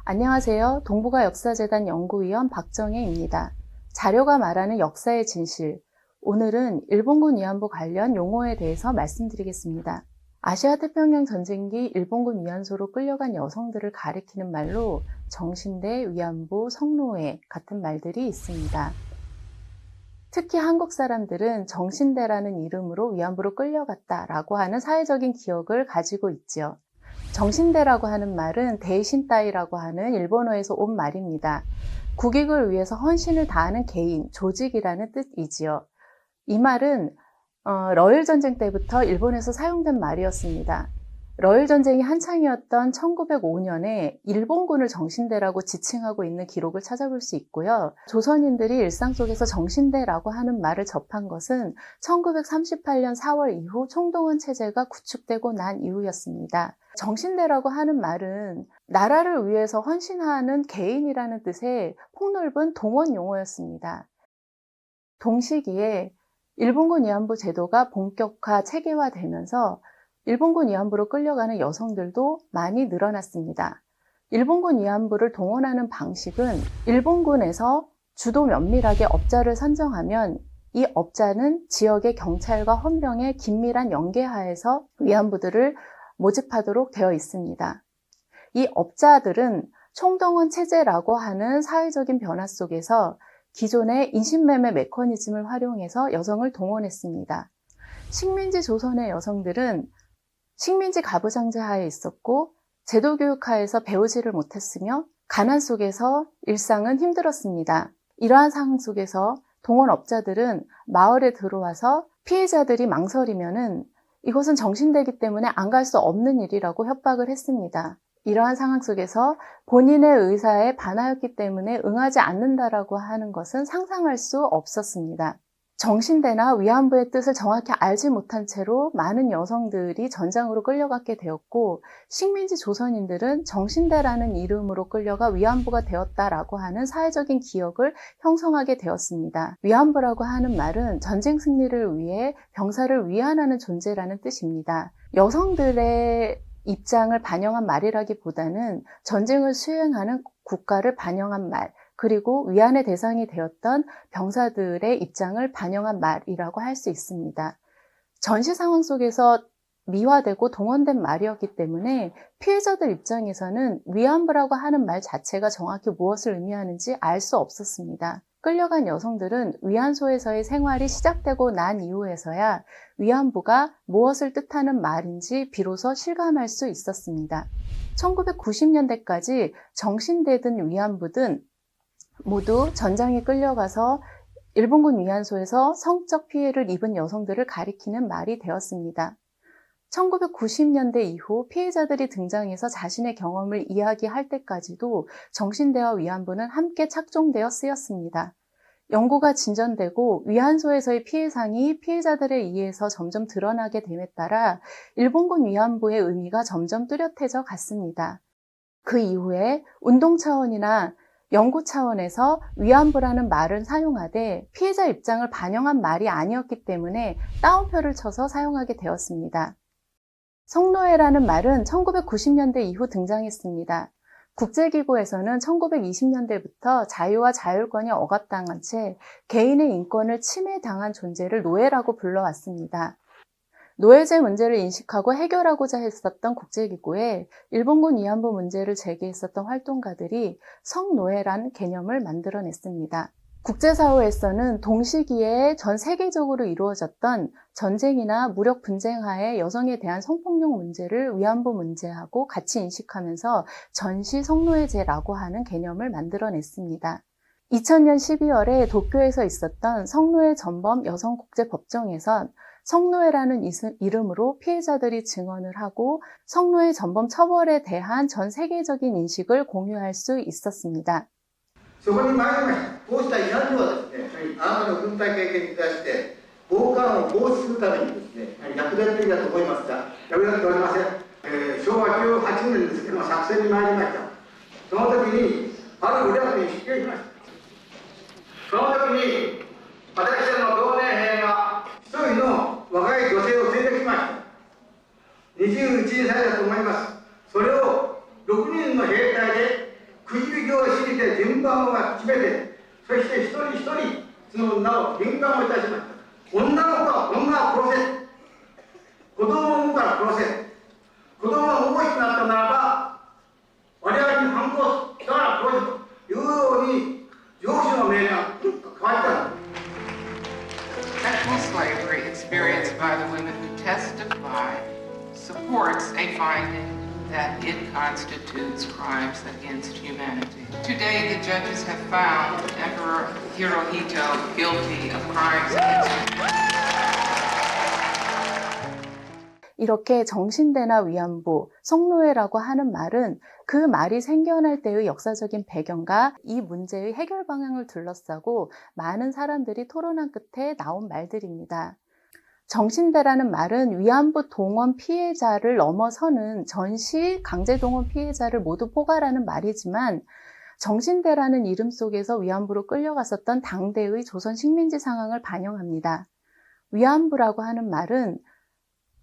안녕하세요. 동북아 역사재단 연구위원 박정혜입니다. 자료가 말하는 역사의 진실. 오늘은 일본군 위안부 관련 용어에 대해서 말씀드리겠습니다. 아시아 태평양 전쟁기 일본군 위안소로 끌려간 여성들을 가리키는 말로 정신대, 위안부, 성노예 같은 말들이 있습니다. 특히 한국 사람들은 정신대라는 이름으로 위안부로 끌려갔다라고 하는 사회적인 기억을 가지고 있지요. 정신대라고 하는 말은 대신따이라고 하는 일본어에서 온 말입니다. 국익을 위해서 헌신을 다하는 개인, 조직이라는 뜻이지요. 이 말은 러일 전쟁 때부터 일본에서 사용된 말이었습니다. 러일 전쟁이 한창이었던 1905년에 일본군을 정신대라고 지칭하고 있는 기록을 찾아볼 수 있고요. 조선인들이 일상 속에서 정신대라고 하는 말을 접한 것은 1938년 4월 이후 총동원 체제가 구축되고 난 이후였습니다. 정신대라고 하는 말은 나라를 위해서 헌신하는 개인이라는 뜻의 폭넓은 동원 용어였습니다. 동시기에 일본군 위안부 제도가 본격화 체계화되면서 일본군 위안부로 끌려가는 여성들도 많이 늘어났습니다. 일본군 위안부를 동원하는 방식은 일본군에서 주도 면밀하게 업자를 선정하면 이 업자는 지역의 경찰과 헌병의 긴밀한 연계하에서 위안부들을 모집하도록 되어 있습니다. 이 업자들은 총동원 체제라고 하는 사회적인 변화 속에서 기존의 인신매매 메커니즘을 활용해서 여성을 동원했습니다. 식민지 조선의 여성들은 식민지 가부장제 하에 있었고 제도교육하에서 배우지를 못했으며 가난 속에서 일상은 힘들었습니다. 이러한 상황 속에서 동원업자들은 마을에 들어와서 피해자들이 망설이면은 이것은 정신대이기 때문에 안 갈 수 없는 일이라고 협박을 했습니다. 이러한 상황 속에서 본인의 의사에 반하였기 때문에 응하지 않는다라고 하는 것은 상상할 수 없었습니다. 정신대나 위안부의 뜻을 정확히 알지 못한 채로 많은 여성들이 전장으로 끌려가게 되었고 식민지 조선인들은 정신대라는 이름으로 끌려가 위안부가 되었다라고 하는 사회적인 기억을 형성하게 되었습니다. 위안부라고 하는 말은 전쟁 승리를 위해 병사를 위안하는 존재라는 뜻입니다. 여성들의 입장을 반영한 말이라기보다는 전쟁을 수행하는 국가를 반영한 말, 그리고 위안의 대상이 되었던 병사들의 입장을 반영한 말이라고 할 수 있습니다. 전시 상황 속에서 미화되고 동원된 말이었기 때문에 피해자들 입장에서는 위안부라고 하는 말 자체가 정확히 무엇을 의미하는지 알 수 없었습니다. 끌려간 여성들은 위안소에서의 생활이 시작되고 난 이후에서야 위안부가 무엇을 뜻하는 말인지 비로소 실감할 수 있었습니다. 1990년대까지 정신대든 위안부든 모두 전장에 끌려가서 일본군 위안소에서 성적 피해를 입은 여성들을 가리키는 말이 되었습니다. 1990년대 이후 피해자들이 등장해서 자신의 경험을 이야기할 때까지도 정신대와 위안부는 함께 착종되어 쓰였습니다. 연구가 진전되고 위안소에서의 피해상이 피해자들에 의해서 점점 드러나게 됨에 따라 일본군 위안부의 의미가 점점 뚜렷해져 갔습니다. 그 이후에 운동 차원이나 연구 차원에서 위안부라는 말을 사용하되 피해자 입장을 반영한 말이 아니었기 때문에 따옴표를 쳐서 사용하게 되었습니다. 성노예라는 말은 1990년대 이후 등장했습니다. 국제기구에서는 1920년대부터 자유와 자율권이 억압당한 채 개인의 인권을 침해당한 존재를 노예라고 불러왔습니다. 노예제 문제를 인식하고 해결하고자 했었던 국제기구에 일본군 위안부 문제를 제기했었던 활동가들이 성노예란 개념을 만들어냈습니다. 국제사회에서는 동시기에 전 세계적으로 이루어졌던 전쟁이나 무력 분쟁하에 여성에 대한 성폭력 문제를 위안부 문제하고 같이 인식하면서 전시 성노예제라고 하는 개념을 만들어냈습니다. 2000년 12월에 도쿄에서 있었던 성노예 전범 여성국제법정에선 성노예라는 이름으로 피해자들이 증언을 하고 성노예 전범 처벌에 대한 전 세계적인 인식을 공유할 수 있었습니다. そこに参りました。こうした慰安婦はですね、あなたの軍隊経験に対して暴漢を防止するためにですね、役立っていたと思いますが、役立っておりません。昭和18年ですけども、作戦に参りました。その時に、ある裏に失敬しました。その時に、私たちの同年兵が一人の若い女性を連れてきました。21歳だと思います。それを6人の兵隊でくじ引きをして順番を決めて、そして一人一人その女を返還をいたしました。女の子は女を殺せ、子供を産むから殺せ、子供が重いとなったならば我々に反抗だから殺せというように上司の命令が変わったんです。 Sexual slavery experienced by the women who testify supports a finding that it constitutes crimes against humanity. Today, the judges have found Emperor Hirohito guilty of crimes against humanity. 이렇게 정신대나 위안부, 성노예라고 하는 말은 그 말이 생겨날 때의 역사적인 배경과 이 문제의 해결 방향을 둘러싸고 많은 사람들이 토론한 끝에 나온 말들입니다. 정신대라는 말은 위안부 동원 피해자를 넘어서는 전시 강제동원 피해자를 모두 포괄하는 말이지만 정신대라는 이름 속에서 위안부로 끌려갔었던 당대의 조선 식민지 상황을 반영합니다. 위안부라고 하는 말은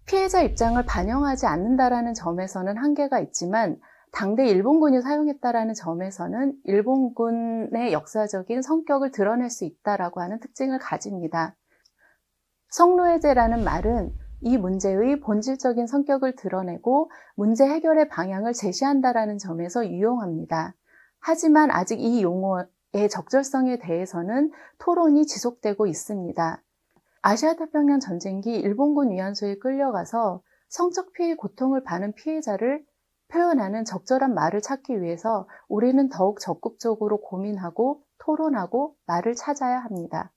피해자 입장을 반영하지 않는다라는 점에서는 한계가 있지만 당대 일본군이 사용했다라는 점에서는 일본군의 역사적인 성격을 드러낼 수 있다라고 하는 특징을 가집니다. 성노예제라는 말은 이 문제의 본질적인 성격을 드러내고 문제 해결의 방향을 제시한다라는 점에서 유용합니다. 하지만 아직 이 용어의 적절성에 대해서는 토론이 지속되고 있습니다. 아시아태평양 전쟁기 일본군 위안소에 끌려가서 성적 피해 고통을 받는 피해자를 표현하는 적절한 말을 찾기 위해서 우리는 더욱 적극적으로 고민하고 토론하고 말을 찾아야 합니다.